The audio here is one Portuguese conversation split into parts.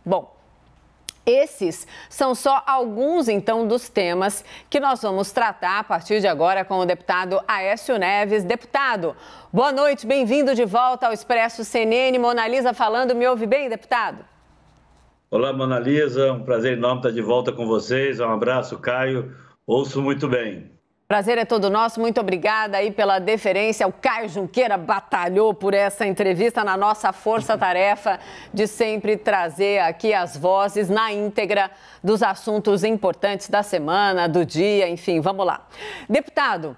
Bom, esses são só alguns, então, dos temas que nós vamos tratar a partir de agora com o deputado Aécio Neves. Deputado, boa noite, bem-vindo de volta ao Expresso CNN. Mona Lisa falando, me ouve bem, deputado? Olá, Mona Lisa, um prazer enorme estar de volta com vocês. Um abraço, Caio, ouço muito bem. Prazer é todo nosso, muito obrigada aí pela deferência. O Caio Junqueira batalhou por essa entrevista na nossa força-tarefa de sempre trazer aqui as vozes na íntegra dos assuntos importantes da semana, do dia, enfim, vamos lá. Deputado,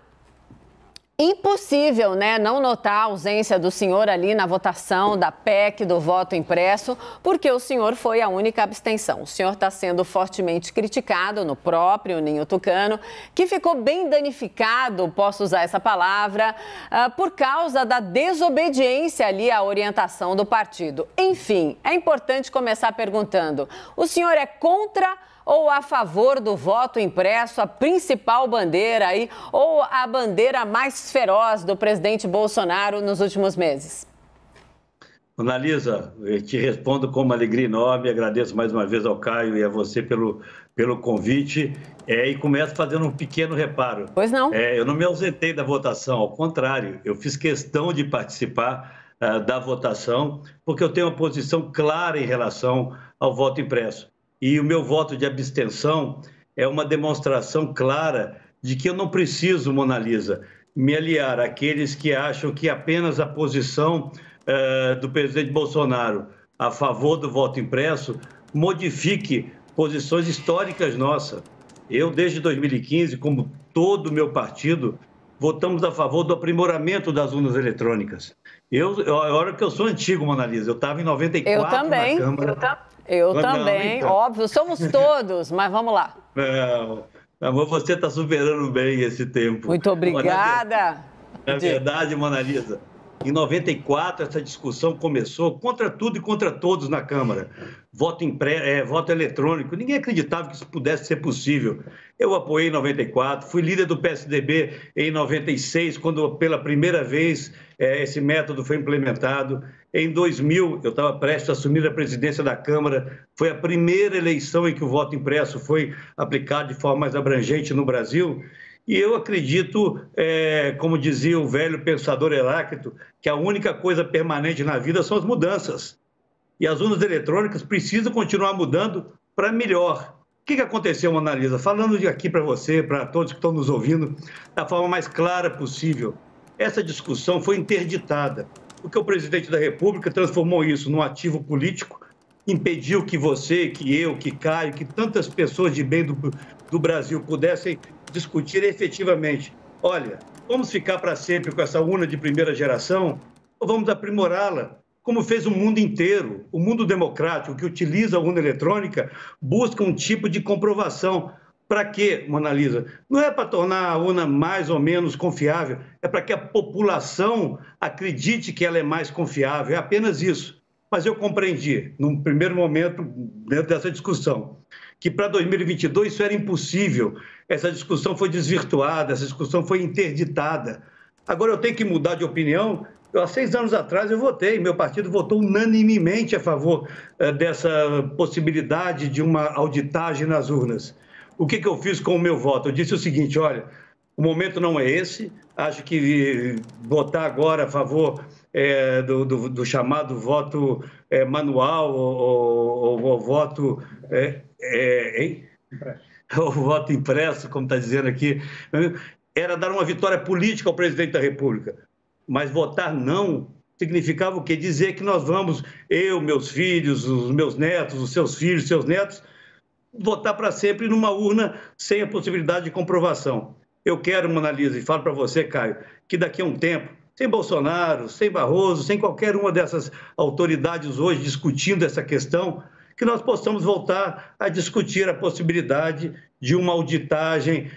impossível, né, não notar a ausência do senhor ali na votação da PEC do voto impresso, porque o senhor foi a única abstenção. O senhor está sendo fortemente criticado no próprio Ninho Tucano, que ficou bem danificado, posso usar essa palavra, por causa da desobediência ali à orientação do partido. Enfim, é importante começar perguntando, o senhor é contra ou a favor do voto impresso, a principal bandeira aí, ou a bandeira mais feroz do presidente Bolsonaro nos últimos meses? Ana Lisa, eu te respondo com uma alegria enorme, agradeço mais uma vez ao Caio e a você pelo convite, e começo fazendo um pequeno reparo. Pois não. Eu não me ausentei da votação, ao contrário, eu fiz questão de participar da votação, porque eu tenho uma posição clara em relação ao voto impresso. E o meu voto de abstenção é uma demonstração clara de que eu não preciso, Mona Lisa, me aliar àqueles que acham que apenas a posição do presidente Bolsonaro a favor do voto impresso modifique posições históricas nossas. Eu, desde 2015, como todo o meu partido, votamos a favor do aprimoramento das urnas eletrônicas. Olha que eu sou antigo, Mona Lisa, eu estava em 94 eu também. na Câmara. Eu também, então. Óbvio, somos todos, mas vamos lá. Não, você está superando bem esse tempo. Muito obrigada. Na verdade, Mona Lisa, em 94 essa discussão começou contra tudo e contra todos na Câmara. Voto eletrônico, ninguém acreditava que isso pudesse ser possível. Eu apoiei em 94, fui líder do PSDB em 96, quando pela primeira vez esse método foi implementado. Em 2000, eu estava prestes a assumir a presidência da Câmara, foi a primeira eleição em que o voto impresso foi aplicado de forma mais abrangente no Brasil. E eu acredito, como dizia o velho pensador Heráclito, que a única coisa permanente na vida são as mudanças. E as urnas eletrônicas precisam continuar mudando para melhor. O que aconteceu, Mona Lisa? Falando aqui para você, para todos que estão nos ouvindo, da forma mais clara possível, essa discussão foi interditada, porque o presidente da República transformou isso num ativo político, impediu que você, que eu, que Caio, que tantas pessoas de bem do Brasil pudessem discutir efetivamente. Olha, vamos ficar para sempre com essa urna de primeira geração ou vamos aprimorá-la? Como fez o mundo inteiro, o mundo democrático que utiliza a urna eletrônica busca um tipo de comprovação. Para quê, Mona Lisa? Não é para tornar a urna mais ou menos confiável, é para que a população acredite que ela é mais confiável, é apenas isso. Mas eu compreendi, num primeiro momento, dentro dessa discussão, que para 2022 isso era impossível. Essa discussão foi desvirtuada, essa discussão foi interditada. Agora eu tenho que mudar de opinião. Há 6 anos atrás eu votei, meu partido votou unanimemente a favor dessa possibilidade de uma auditagem nas urnas. O que eu fiz com o meu voto? Eu disse o seguinte, olha, o momento não é esse, acho que votar agora a favor do chamado voto manual ou voto, o voto impresso, como está dizendo aqui, era dar uma vitória política ao presidente da República. Mas votar não significava o quê? Dizer que nós vamos, eu, meus filhos, os meus netos, os seus filhos, seus netos, votar para sempre numa urna sem a possibilidade de comprovação. Eu quero, Mona Lisa, e falo para você, Caio, que daqui a um tempo, sem Bolsonaro, sem Barroso, sem qualquer uma dessas autoridades hoje discutindo essa questão, que nós possamos voltar a discutir a possibilidade de uma auditagem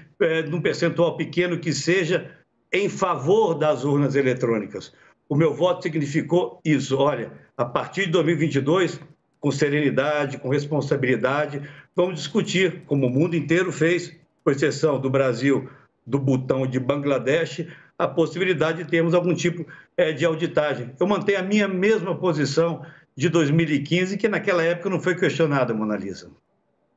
de um percentual pequeno que seja em favor das urnas eletrônicas. O meu voto significou isso. Olha, a partir de 2022, com serenidade, com responsabilidade, vamos discutir, como o mundo inteiro fez, com exceção do Brasil, do Butão e de Bangladesh, a possibilidade de termos algum tipo de auditagem. Eu mantenho a minha mesma posição de 2015, que naquela época não foi questionada, Mona Lisa.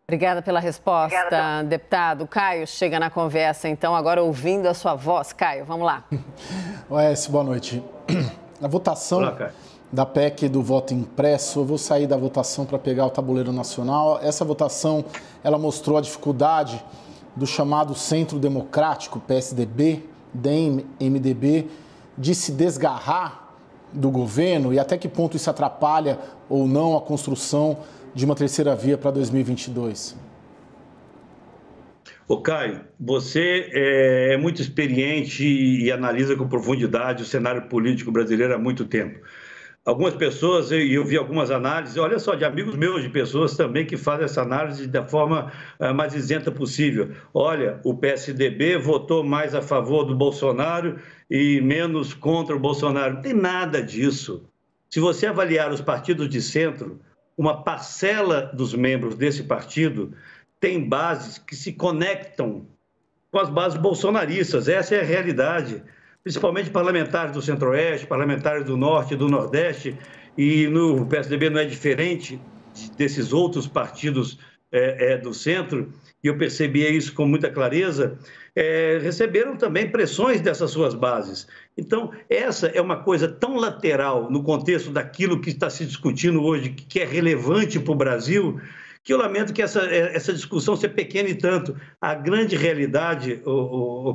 Obrigada pela resposta, deputado. Caio chega na conversa, então, agora ouvindo a sua voz. Caio, vamos lá. Oécio, boa noite. A votação da PEC do voto impresso, eu vou sair da votação para pegar o tabuleiro nacional. Essa votação, ela mostrou a dificuldade do chamado Centro Democrático, PSDB, DEM, MDB, de se desgarrar do governo e até que ponto isso atrapalha ou não a construção de uma terceira via para 2022? Ô Caio, você é muito experiente e analisa com profundidade o cenário político brasileiro há muito tempo. Algumas pessoas, eu vi algumas análises, olha só, de amigos meus, de pessoas também que fazem essa análise da forma mais isenta possível. Olha, o PSDB votou mais a favor do Bolsonaro e menos contra o Bolsonaro. Não tem nada disso. Se você avaliar os partidos de centro, uma parcela dos membros desse partido tem bases que se conectam com as bases bolsonaristas. Essa é a realidade. Principalmente parlamentares do Centro-Oeste, parlamentares do Norte e do Nordeste, e no PSDB não é diferente desses outros partidos do Centro, e eu percebi isso com muita clareza, receberam também pressões dessas suas bases. Então, essa é uma coisa tão lateral no contexto daquilo que está se discutindo hoje, que é relevante para o Brasil, que eu lamento que essa discussão seja pequena e tanto. A grande realidade,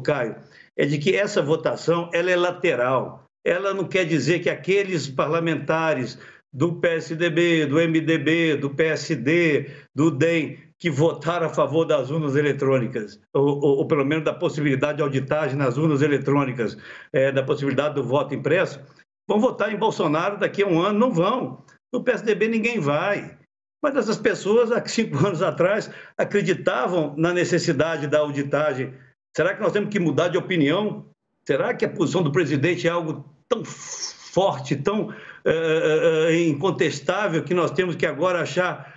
Caio, é de que essa votação ela é lateral. Ela não quer dizer que aqueles parlamentares do PSDB, do MDB, do PSD, do DEM, que votaram a favor das urnas eletrônicas, ou pelo menos da possibilidade de auditagem nas urnas eletrônicas, da possibilidade do voto impresso, vão votar em Bolsonaro daqui a um ano. Não vão. No PSDB ninguém vai. Mas essas pessoas, há 5 anos atrás, acreditavam na necessidade da auditagem. Será que nós temos que mudar de opinião? Será que a posição do presidente é algo tão forte, tão incontestável, que nós temos que agora achar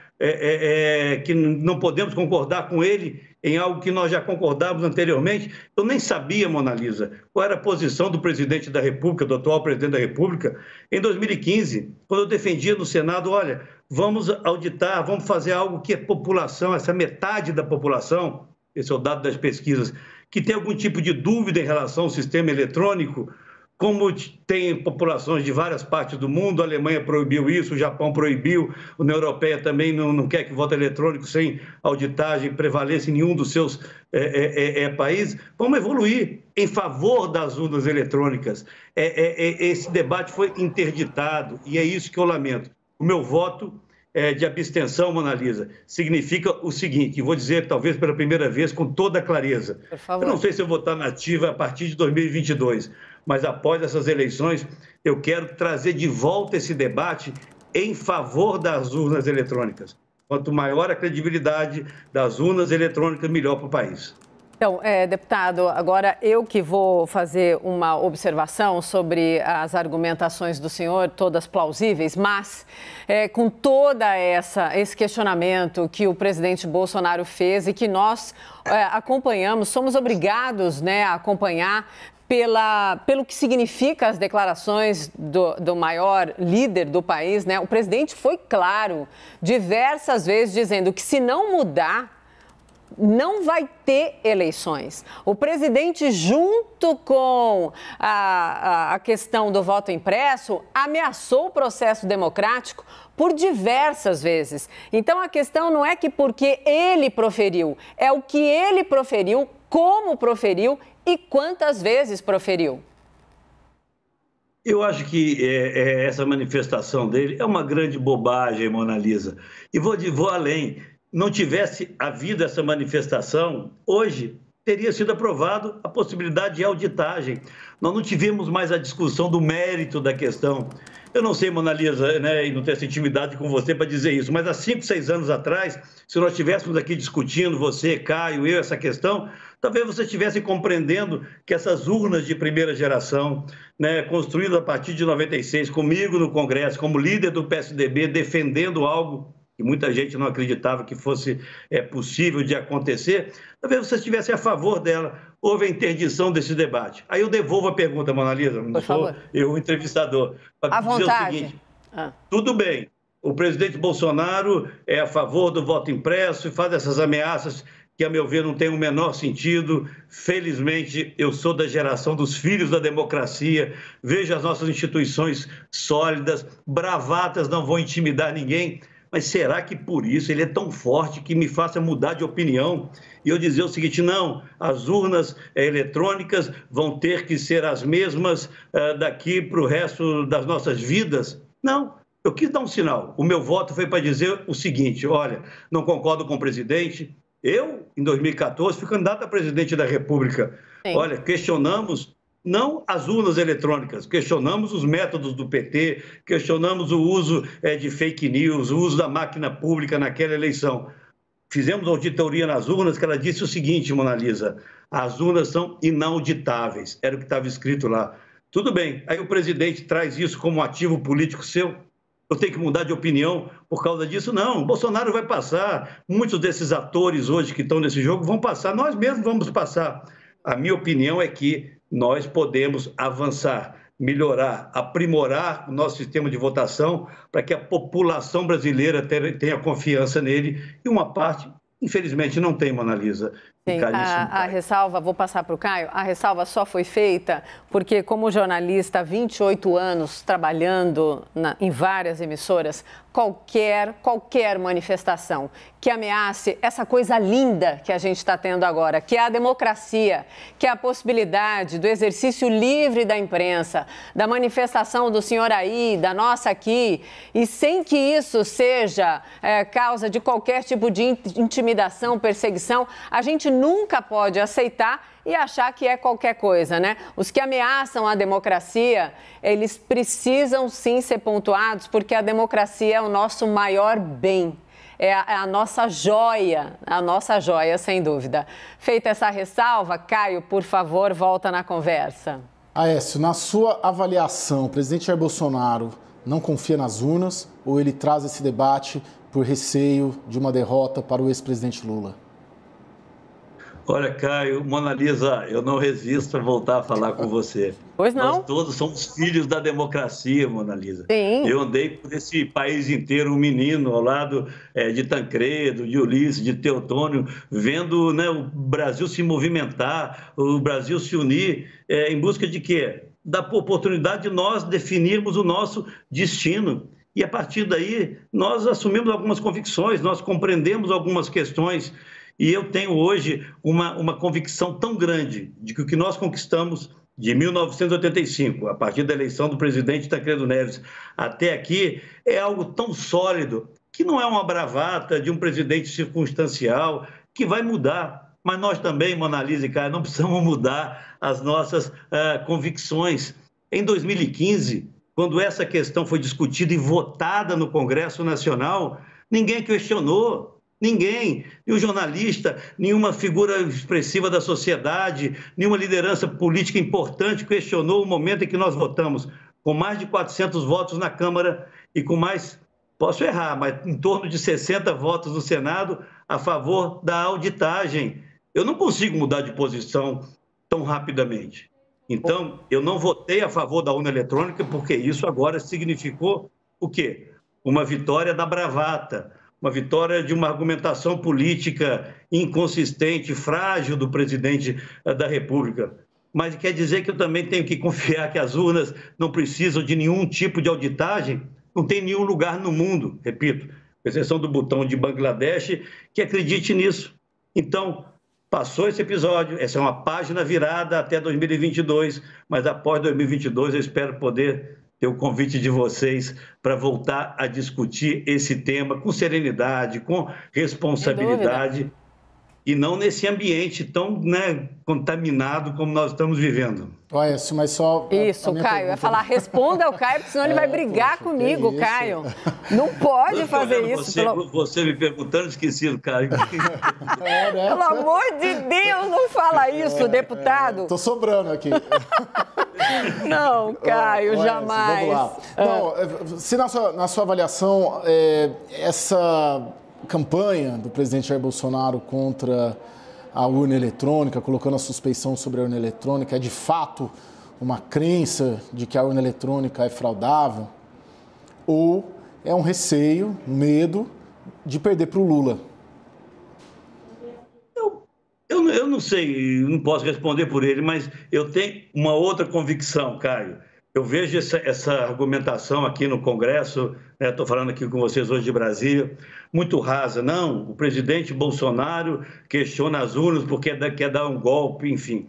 que não podemos concordar com ele em algo que nós já concordávamos anteriormente? Eu nem sabia, Mona Lisa, qual era a posição do presidente da República, do atual presidente da República, em 2015, quando eu defendia no Senado, olha, vamos auditar, vamos fazer algo que a população, essa metade da população, esse é o dado das pesquisas, que tem algum tipo de dúvida em relação ao sistema eletrônico, como tem populações de várias partes do mundo, a Alemanha proibiu isso, o Japão proibiu, a União Europeia também não quer que o voto eletrônico sem auditagem prevaleça em nenhum dos seus países. Vamos evoluir em favor das urnas eletrônicas. Esse debate foi interditado e é isso que eu lamento. O meu voto de abstenção, Mona Lisa, significa o seguinte, e vou dizer talvez pela primeira vez com toda clareza. Por favor. Eu não sei se eu vou estar nativa a partir de 2022, mas após essas eleições eu quero trazer de volta esse debate em favor das urnas eletrônicas. Quanto maior a credibilidade das urnas eletrônicas, melhor para o país. Então, deputado, agora eu que vou fazer uma observação sobre as argumentações do senhor, todas plausíveis, mas com toda esse questionamento que o presidente Bolsonaro fez e que nós acompanhamos, somos obrigados, a acompanhar pelo que significa as declarações do maior líder do país, O presidente foi claro diversas vezes dizendo que se não mudar, não vai ter eleições. O presidente, junto com a questão do voto impresso, ameaçou o processo democrático por diversas vezes. Então, a questão não é que porque ele proferiu, é o que ele proferiu, como proferiu e quantas vezes proferiu. Eu acho que essa manifestação dele é uma grande bobagem, Mona Lisa. E vou além. Não tivesse havido essa manifestação, hoje teria sido aprovado a possibilidade de auditagem. Nós não tivemos mais a discussão do mérito da questão. Eu não sei, Mona Lisa, e não tenho essa intimidade com você para dizer isso, mas há 5, 6 anos atrás, se nós estivéssemos aqui discutindo, você, Caio, eu, essa questão, talvez você estivesse compreendendo que essas urnas de primeira geração, construídas a partir de 96, comigo no Congresso, como líder do PSDB, defendendo algo que muita gente não acreditava que fosse possível de acontecer, talvez você estivesse a favor dela. Houve a interdição desse debate. Aí eu devolvo a pergunta, Mona Lisa, não sou eu o entrevistador. À vontade. O seguinte, tudo bem, o presidente Bolsonaro é a favor do voto impresso e faz essas ameaças que, a meu ver, não tem o menor sentido. Felizmente, eu sou da geração dos filhos da democracia, vejo as nossas instituições sólidas, bravatas não vão intimidar ninguém. Mas será que por isso ele é tão forte que me faça mudar de opinião? E eu dizer o seguinte, não, as urnas eletrônicas vão ter que ser as mesmas daqui para o resto das nossas vidas? Não, eu quis dar um sinal. O meu voto foi para dizer o seguinte, olha, não concordo com o presidente. Eu, em 2014, fui candidato a presidente da República. Sim. Olha, questionamos não as urnas eletrônicas, questionamos os métodos do PT, questionamos o uso de fake news, o uso da máquina pública naquela eleição. Fizemos auditoria nas urnas que ela disse o seguinte, Mona Lisa, as urnas são inauditáveis, era o que estava escrito lá. Tudo bem, aí o presidente traz isso como ativo político seu, eu tenho que mudar de opinião por causa disso? Não, Bolsonaro vai passar, muitos desses atores hoje que estão nesse jogo vão passar, nós mesmos vamos passar. A minha opinião é que nós podemos avançar, melhorar, aprimorar o nosso sistema de votação para que a população brasileira tenha confiança nele e uma parte, infelizmente, não tem, Mona Lisa. Sim, a ressalva, vou passar para o Caio, a ressalva só foi feita porque, como jornalista há 28 anos trabalhando em várias emissoras, qualquer manifestação que ameace essa coisa linda que a gente está tendo agora, que é a democracia, que é a possibilidade do exercício livre da imprensa, da manifestação do senhor aí, da nossa aqui, e sem que isso seja causa de qualquer tipo de intimidação, perseguição, a gente nunca pode aceitar e achar que é qualquer coisa, né? Os que ameaçam a democracia, eles precisam sim ser pontuados, porque a democracia é o nosso maior bem, é a nossa joia, sem dúvida. Feita essa ressalva, Caio, por favor, volta na conversa. Aécio, na sua avaliação, o presidente Jair Bolsonaro não confia nas urnas ou ele traz esse debate por receio de uma derrota para o ex-presidente Lula? Olha, Caio, Mona Lisa, eu não resisto a voltar a falar com você. Pois não. Nós todos somos filhos da democracia, Mona Lisa. Sim. Eu andei por esse país inteiro, um menino, ao lado de Tancredo, de Ulisses, de Teotônio, vendo, né, o Brasil se movimentar, o Brasil se unir, em busca de quê? Da oportunidade de nós definirmos o nosso destino. E, a partir daí, nós assumimos algumas convicções, nós compreendemos algumas questões. E eu tenho hoje uma convicção tão grande de que o que nós conquistamos de 1985, a partir da eleição do presidente Tancredo Neves até aqui, é algo tão sólido que não é uma bravata de um presidente circunstancial que vai mudar. Mas nós também, Mona Lisa e Caio, não precisamos mudar as nossas convicções. Em 2015, quando essa questão foi discutida e votada no Congresso Nacional, ninguém questionou. Ninguém, nenhum jornalista, nenhuma figura expressiva da sociedade, nenhuma liderança política importante questionou o momento em que nós votamos, com mais de 400 votos na Câmara e com mais, posso errar, mas em torno de 60 votos no Senado a favor da auditagem. Eu não consigo mudar de posição tão rapidamente. Então, eu não votei a favor da urna eletrônica porque isso agora significou o quê? Uma vitória da bravata. Uma vitória de uma argumentação política inconsistente, frágil do presidente da República. Mas quer dizer que eu também tenho que confiar que as urnas não precisam de nenhum tipo de auditagem? Não tem nenhum lugar no mundo, repito, com exceção do Butão de Bangladesh, que acredite nisso. Então, passou esse episódio, essa é uma página virada até 2022, mas após 2022 eu espero poder ter o convite de vocês para voltar a discutir esse tema com serenidade, com responsabilidade e não nesse ambiente tão, né, contaminado como nós estamos vivendo. Aécio, mas só... Isso, Caio, ia falar, responda ao Caio, porque senão ele vai brigar comigo, Caio. Não pode fazer isso. Você me perguntando, esqueci do Caio. Pelo amor de Deus, não fala isso, deputado. Tô sobrando aqui. Não, Caio, jamais. Vamos lá. Não, se na sua avaliação, essa campanha do presidente Jair Bolsonaro contra a urna eletrônica, colocando a suspeição sobre a urna eletrônica, é de fato uma crença de que a urna eletrônica é fraudável? Ou é um receio, um medo de perder para o Lula? Eu não sei, não posso responder por ele, mas eu tenho uma outra convicção, Caio. Eu vejo essa argumentação aqui no Congresso, estou falando aqui com vocês hoje de Brasília, muito rasa. Não, o presidente Bolsonaro questiona as urnas porque quer dar um golpe, enfim.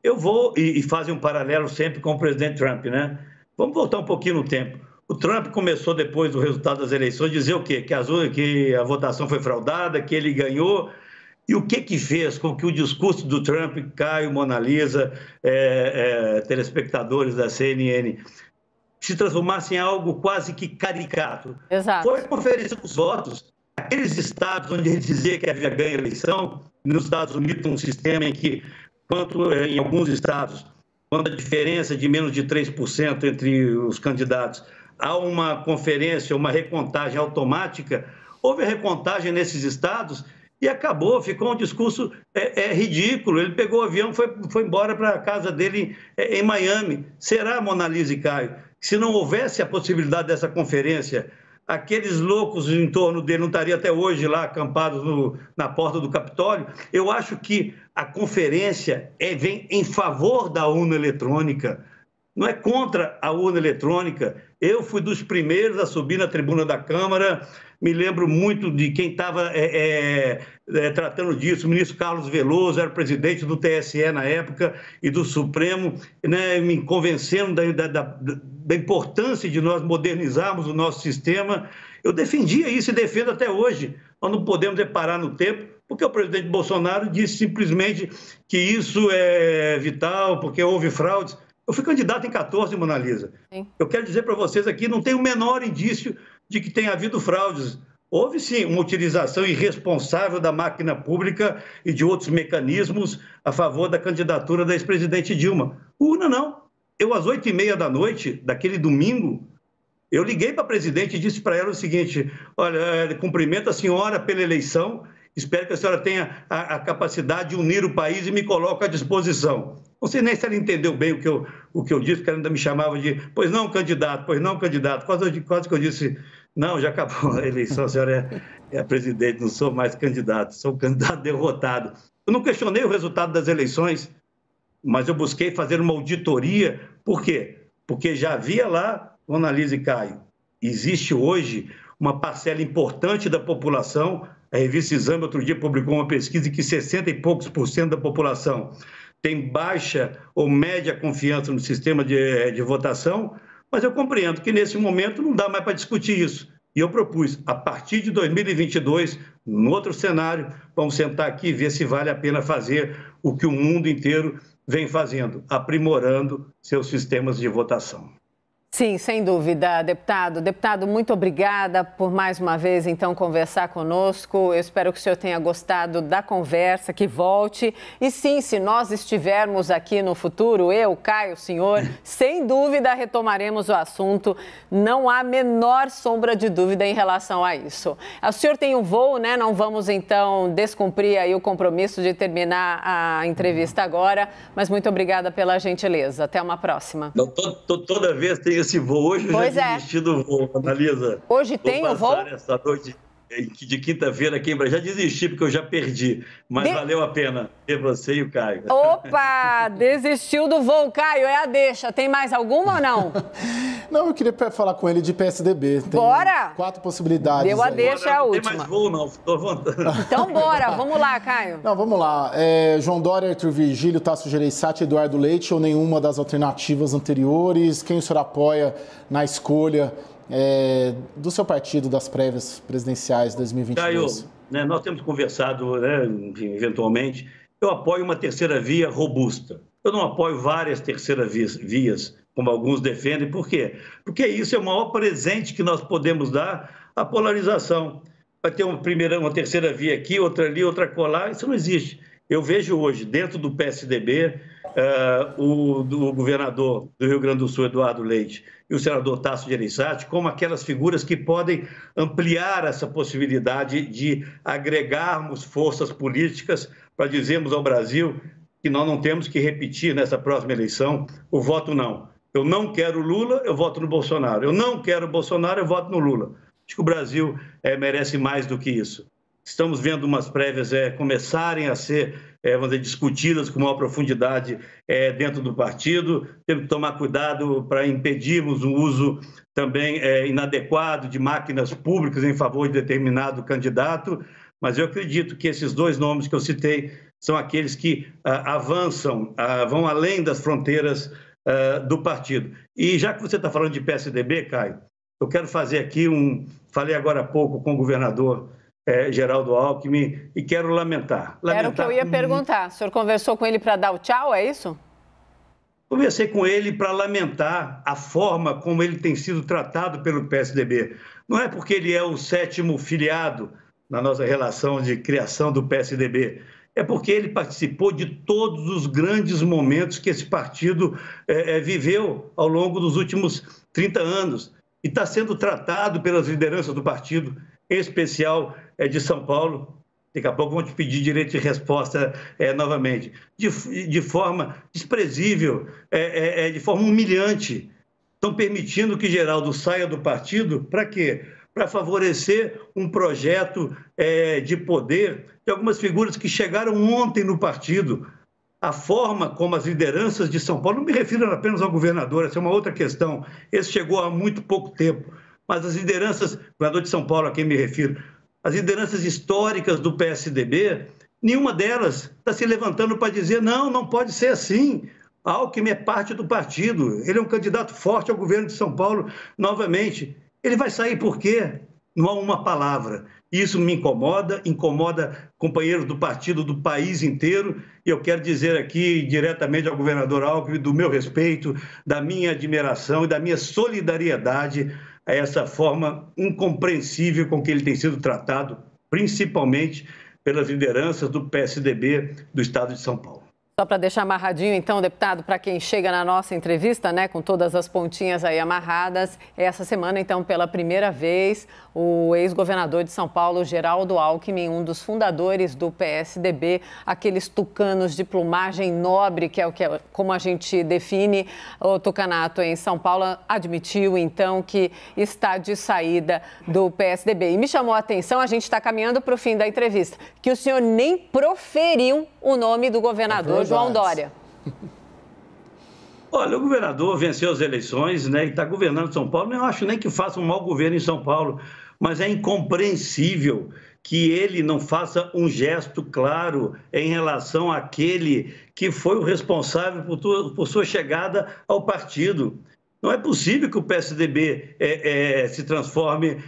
Eu vou, e fazem um paralelo sempre com o presidente Trump, né? Vamos voltar um pouquinho no tempo. O Trump começou, depois do resultado das eleições, a dizer o quê? Que a votação foi fraudada, que ele ganhou. E o que fez com que o discurso do Trump, Caio, Mona Lisa, telespectadores da CNN, se transformasse em algo quase que caricato? Exato. Foi a conferência dos votos. Aqueles estados onde ele dizia que havia ganho a eleição, nos Estados Unidos, um sistema em que, em alguns estados, quando a diferença é de menos de 3% entre os candidatos, há uma conferência, uma recontagem automática, houve a recontagem nesses estados e acabou, ficou um discurso ridículo. Ele pegou o avião e foi embora para a casa dele em Miami. Será, Mona Lisa e Caio, que se não houvesse a possibilidade dessa conferência, aqueles loucos em torno dele não estariam até hoje lá acampados na porta do Capitólio? Eu acho que a conferência vem em favor da urna eletrônica, não é contra a urna eletrônica. Eu fui dos primeiros a subir na tribuna da Câmara, me lembro muito de quem estava tratando disso, o ministro Carlos Veloso, era o presidente do TSE na época e do Supremo, né, me convencendo da importância de nós modernizarmos o nosso sistema. Eu defendia isso e defendo até hoje. Nós não podemos parar no tempo, porque o presidente Bolsonaro disse simplesmente que isso é vital, porque houve fraudes. Eu fui candidato em 14, Mona Lisa. Sim. Eu quero dizer para vocês aqui, não tem o menor indício de que tenha havido fraudes. Houve, sim, uma utilização irresponsável da máquina pública e de outros mecanismos a favor da candidatura da ex-presidente Dilma. Urna, não. Eu, às 8h30 da noite, daquele domingo, eu liguei para a presidente e disse para ela o seguinte: olha, cumprimento a senhora pela eleição, espero que a senhora tenha a capacidade de unir o país e me coloque à disposição. Não sei nem se ela entendeu bem o que eu disse, porque ela ainda me chamava de pois não, candidato, quase que eu disse, não, já acabou a eleição, a senhora é a presidente, não sou mais candidato, sou um candidato derrotado. Eu não questionei o resultado das eleições, mas eu busquei fazer uma auditoria. Por quê? Porque já havia lá, Mona Lisa e Caio, existe hoje uma parcela importante da população. A revista Exame, outro dia, publicou uma pesquisa em que 60 e poucos % da população tem baixa ou média confiança no sistema de votação, mas eu compreendo que, nesse momento, não dá mais para discutir isso. E eu propus, a partir de 2022, no outro cenário, vamos sentar aqui e ver se vale a pena fazer o que o mundo inteiro vem fazendo, aprimorando seus sistemas de votação. Sim, sem dúvida, deputado. Deputado, muito obrigada por mais uma vez, então, conversar conosco. Eu espero que o senhor tenha gostado da conversa, que volte. E sim, se nós estivermos aqui no futuro, eu, Caio, o senhor, sem dúvida retomaremos o assunto. Não há menor sombra de dúvida em relação a isso. O senhor tem um voo, né? Não vamos, então, descumprir aí o compromisso de terminar a entrevista agora, mas muito obrigada pela gentileza. Até uma próxima. Toda vez tem esse voo. Hoje eu já desisti do voo, Mona Lisa. Hoje tem o voo? Essa noite de quinta-feira aqui em Brasília. Já desisti porque eu já perdi, mas valeu a pena ter você e o Caio. Opa, desistiu do voo, Caio, é a deixa. Tem mais alguma ou não? Não, eu queria falar com ele de PSDB. Tem bora! 4 possibilidades. Deu a deixa, é a última. Não tem mais voo, não. Estou à vontade. Então bora, vamos lá, Caio. Não, vamos lá. João Dória, Arthur Virgílio, Tasso Gereissati, Eduardo Leite ou nenhuma das alternativas anteriores? Quem o senhor apoia na escolha do seu partido das prévias presidenciais de 2022? Caio, nós temos conversado, eventualmente, eu apoio uma terceira via robusta. Eu não apoio várias terceiras vias, como alguns defendem. Por quê? Porque isso é o maior presente que nós podemos dar à polarização. Vai ter uma terceira via aqui, outra ali, outra colar, isso não existe. Eu vejo hoje, dentro do PSDB, o governador do Rio Grande do Sul, Eduardo Leite, e o senador Tasso Gereissati como aquelas figuras que podem ampliar essa possibilidade de agregarmos forças políticas para dizermos ao Brasil que nós não temos que repetir nessa próxima eleição o voto não. Eu não quero Lula, eu voto no Bolsonaro. Eu não quero Bolsonaro, eu voto no Lula. Acho que o Brasil merece mais do que isso. Estamos vendo umas prévias começarem a ser vamos dizer, discutidas com maior profundidade dentro do partido. Temos que tomar cuidado para impedirmos o uso também inadequado de máquinas públicas em favor de determinado candidato, mas eu acredito que esses dois nomes que eu citei são aqueles que avançam, vão além das fronteiras do partido. E já que você está falando de PSDB, Caio, eu quero fazer aqui falei agora há pouco com o governador Geraldo Alckmin, e quero lamentar. Era o que eu ia perguntar. O senhor conversou com ele para dar o tchau, é isso? Conversei com ele para lamentar a forma como ele tem sido tratado pelo PSDB. Não é porque ele é o 7º filiado na nossa relação de criação do PSDB, é porque ele participou de todos os grandes momentos que esse partido viveu ao longo dos últimos 30 anos e está sendo tratado pelas lideranças do partido, em especial de São Paulo. Daqui a pouco vão te pedir direito de resposta novamente. De forma desprezível, de forma humilhante. Estão permitindo que Geraldo saia do partido para quê? Para favorecer um projeto de poder de algumas figuras que chegaram ontem no partido. A forma como as lideranças de São Paulo, não me refiro apenas ao governador, essa é uma outra questão, esse chegou há muito pouco tempo, mas as lideranças, governador de São Paulo a quem me refiro, as lideranças históricas do PSDB, nenhuma delas está se levantando para dizer não pode ser assim. Alckmin é parte do partido, ele é um candidato forte ao governo de São Paulo novamente. Ele vai sair por quê? Não há uma palavra. Isso me incomoda companheiros do partido do país inteiro, e eu quero dizer aqui diretamente ao governador Alckmin do meu respeito, da minha admiração e da minha solidariedade a essa forma incompreensível com que ele tem sido tratado, principalmente pelas lideranças do PSDB do estado de São Paulo. Só para deixar amarradinho, então, deputado, para quem chega na nossa entrevista, né, com todas as pontinhas aí amarradas, essa semana, então, pela primeira vez, o ex-governador de São Paulo, Geraldo Alckmin, um dos fundadores do PSDB, aqueles tucanos de plumagem nobre, que é como a gente define o tucanato em São Paulo, admitiu, então, que está de saída do PSDB. E me chamou a atenção, a gente está caminhando para o fim da entrevista, que o senhor nem proferiu o nome do governador João Dória. Olha, o governador venceu as eleições, né, e está governando São Paulo. Eu acho nem que faça um mau governo em São Paulo, mas é incompreensível que ele não faça um gesto claro em relação àquele que foi o responsável por sua chegada ao partido. Não é possível que o PSDB se transforme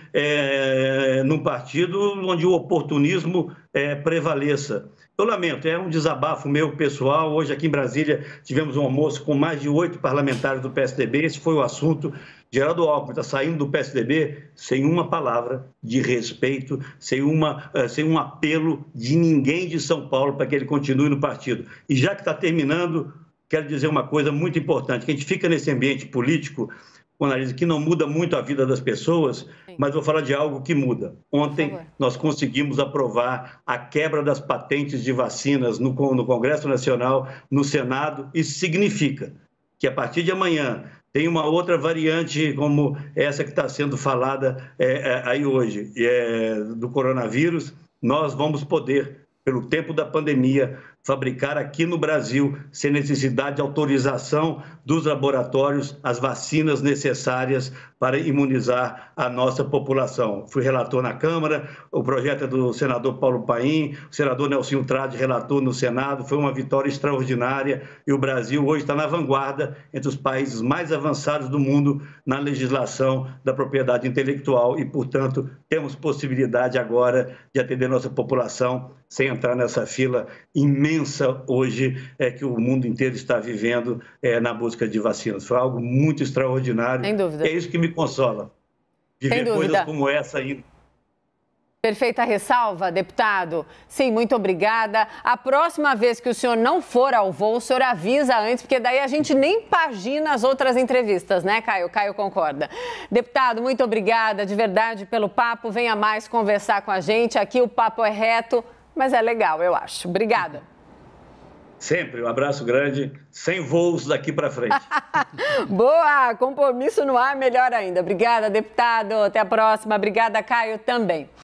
num partido onde o oportunismo prevaleça. Eu lamento, é um desabafo meu pessoal. Hoje aqui em Brasília tivemos um almoço com mais de 8 parlamentares do PSDB, esse foi o assunto. Geraldo Alckmin está saindo do PSDB sem uma palavra de respeito, sem um apelo de ninguém de São Paulo para que ele continue no partido. E já que está terminando, quero dizer uma coisa muito importante, que a gente fica nesse ambiente político, que não muda muito a vida das pessoas, mas vou falar de algo que muda. Ontem nós conseguimos aprovar a quebra das patentes de vacinas no Congresso Nacional, no Senado. Isso significa que a partir de amanhã tem uma outra variante como essa que está sendo falada aí hoje, do coronavírus. Nós vamos poder, pelo tempo da pandemia, fabricar aqui no Brasil, sem necessidade de autorização dos laboratórios, as vacinas necessárias para imunizar a nossa população. Fui relator na Câmara, o projeto é do senador Paulo Paim, o senador Nelsinho Trade relator no Senado, foi uma vitória extraordinária e o Brasil hoje está na vanguarda entre os países mais avançados do mundo na legislação da propriedade intelectual e, portanto, temos possibilidade agora de atender nossa população sem entrar nessa fila imensa hoje que o mundo inteiro está vivendo na busca de vacinas. Foi algo muito extraordinário. Sem dúvida. É isso que me consola. Viver coisas como essa aí. Perfeita ressalva, deputado. Sim, muito obrigada. A próxima vez que o senhor não for ao voo, o senhor avisa antes, porque daí a gente nem pagina as outras entrevistas, né, Caio? Caio concorda. Deputado, muito obrigada de verdade pelo papo. Venha mais conversar com a gente. Aqui o papo é reto, mas é legal, eu acho. Obrigada. Sempre, um abraço grande, sem voos daqui para frente. Boa, compromisso no ar, melhor ainda. Obrigada, deputado. Até a próxima. Obrigada, Caio, também.